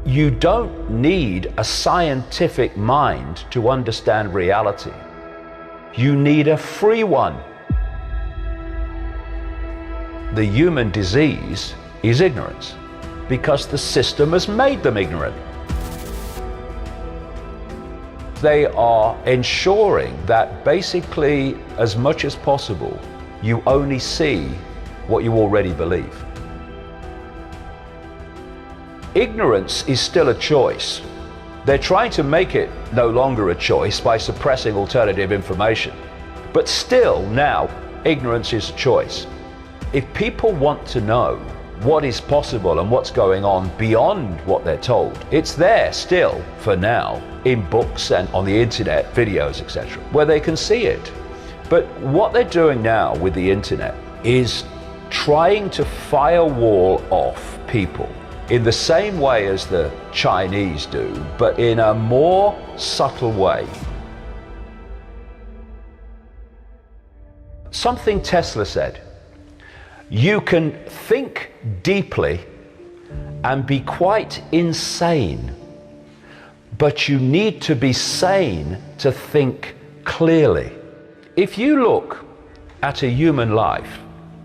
You don't need a scientific mind to understand reality. You need a free one. The human disease is ignorance, because the system has made them ignorant. They are ensuring that basically, as much as possible, you only see what you already believe. Ignorance is still a choice. They're trying to make it no longer a choice by suppressing alternative information. But still now, ignorance is a choice. If people want to know what is possible and what's going on beyond what they're told, it's there still, for now, in books and on the internet, videos, etc., where they can see it. But what they're doing now with the internet is trying to firewall off people in the same way as the Chinese do, but in a more subtle way. Something Tesla said: you can think deeply and be quite insane, but you need to be sane to think clearly. If you look at a human life,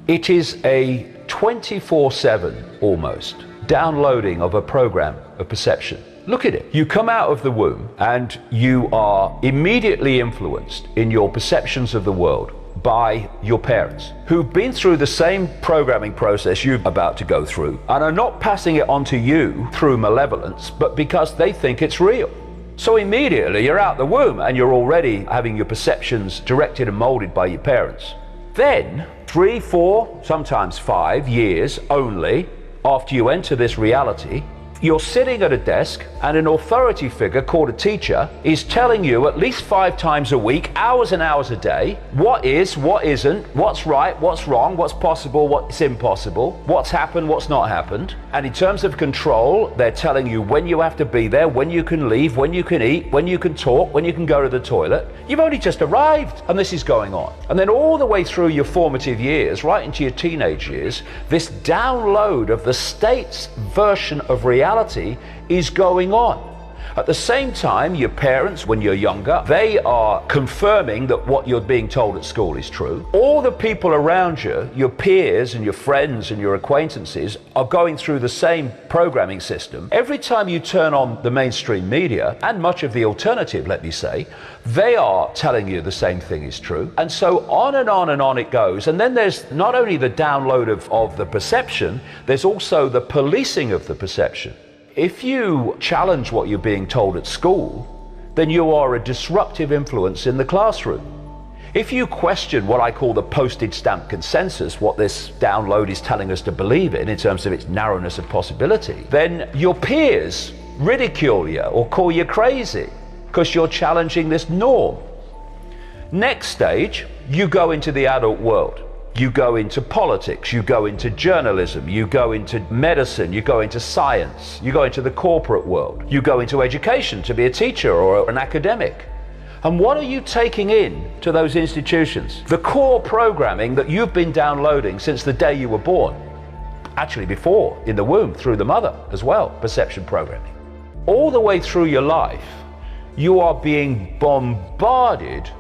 it is a 24/7 almost downloading of a program of perception. Look at it. You come out of the womb and you are immediately influenced in your perceptions of the world by your parents, who've been through the same programming process you're about to go through and are not passing it on to you through malevolence, but because they think it's real. So immediately you're out the womb and you're already having your perceptions directed and molded by your parents. Then 3, 4, sometimes 5 years only after you enter this reality, you're sitting at a desk and an authority figure called a teacher is telling you at least 5 times a week, hours and hours a day, what is, what isn't, what's right, what's wrong, what's possible, what's impossible, what's happened, what's not happened. And in terms of control, they're telling you when you have to be there, when you can leave, when you can eat, when you can talk, when you can go to the toilet. You've only just arrived and this is going on. And then all the way through your formative years, right into your teenage years, this download of the state's version of reality is going on. At the same time, your parents, when you're younger, they are confirming that what you're being told at school is true. All the people around you, your peers and your friends and your acquaintances, are going through the same programming system. Every time you turn on the mainstream media, and much of the alternative, let me say, they are telling you the same thing is true. And so on and on and on it goes. And then there's not only the download of the perception, there's also the policing of the perception. If you challenge what you're being told at school, then you are a disruptive influence in the classroom. If you question what I call the postage stamp consensus, what this download is telling us to believe in terms of its narrowness of possibility, then your peers ridicule you or call you crazy because you're challenging this norm. Next stage, you go into the adult world. You go into politics, you go into journalism, you go into medicine, you go into science, you go into the corporate world, you go into education to be a teacher or an academic. And what are you taking in to those institutions? The core programming that you've been downloading since the day you were born. Actually before, in the womb, through the mother as well, perception programming. All the way through your life, you are being bombarded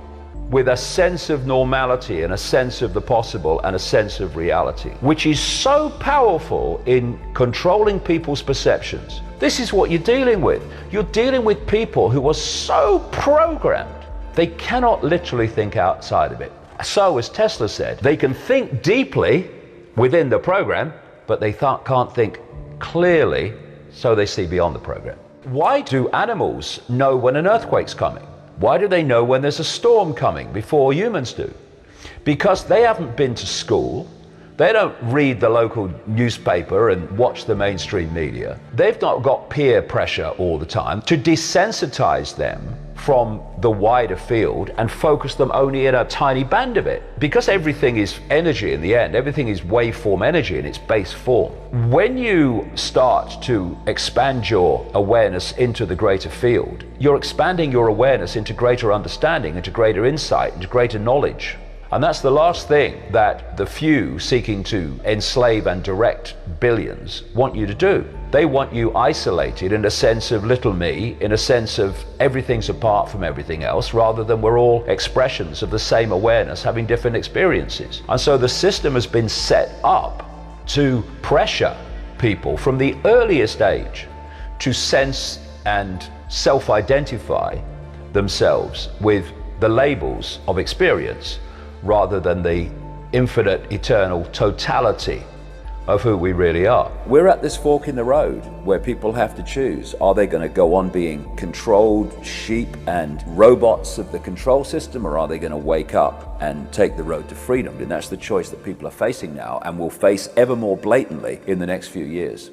with a sense of normality and a sense of the possible and a sense of reality, which is so powerful in controlling people's perceptions. This is what you're dealing with. You're dealing with people who are so programmed, they cannot literally think outside of it. So, as Tesla said, they can think deeply within the program, but they can't think clearly, so they see beyond the program. Why do animals know when an earthquake's coming? Why do they know when there's a storm coming before humans do? Because they haven't been to school. They don't read the local newspaper and watch the mainstream media. They've not got peer pressure all the time to desensitize them from the wider field and focus them only in a tiny band of it. Because everything is energy in the end, everything is waveform energy in its base form. When you start to expand your awareness into the greater field, you're expanding your awareness into greater understanding, into greater insight, into greater knowledge. And that's the last thing that the few seeking to enslave and direct billions want you to do. They want you isolated in a sense of little me, in a sense of everything's apart from everything else, rather than we're all expressions of the same awareness having different experiences. And so the system has been set up to pressure people from the earliest age to sense and self-identify themselves with the labels of experience rather than the infinite, eternal totality of who we really are. We're at this fork in the road where people have to choose. Are they going to go on being controlled sheep and robots of the control system, or are they going to wake up and take the road to freedom? And that's the choice that people are facing now and will face ever more blatantly in the next few years.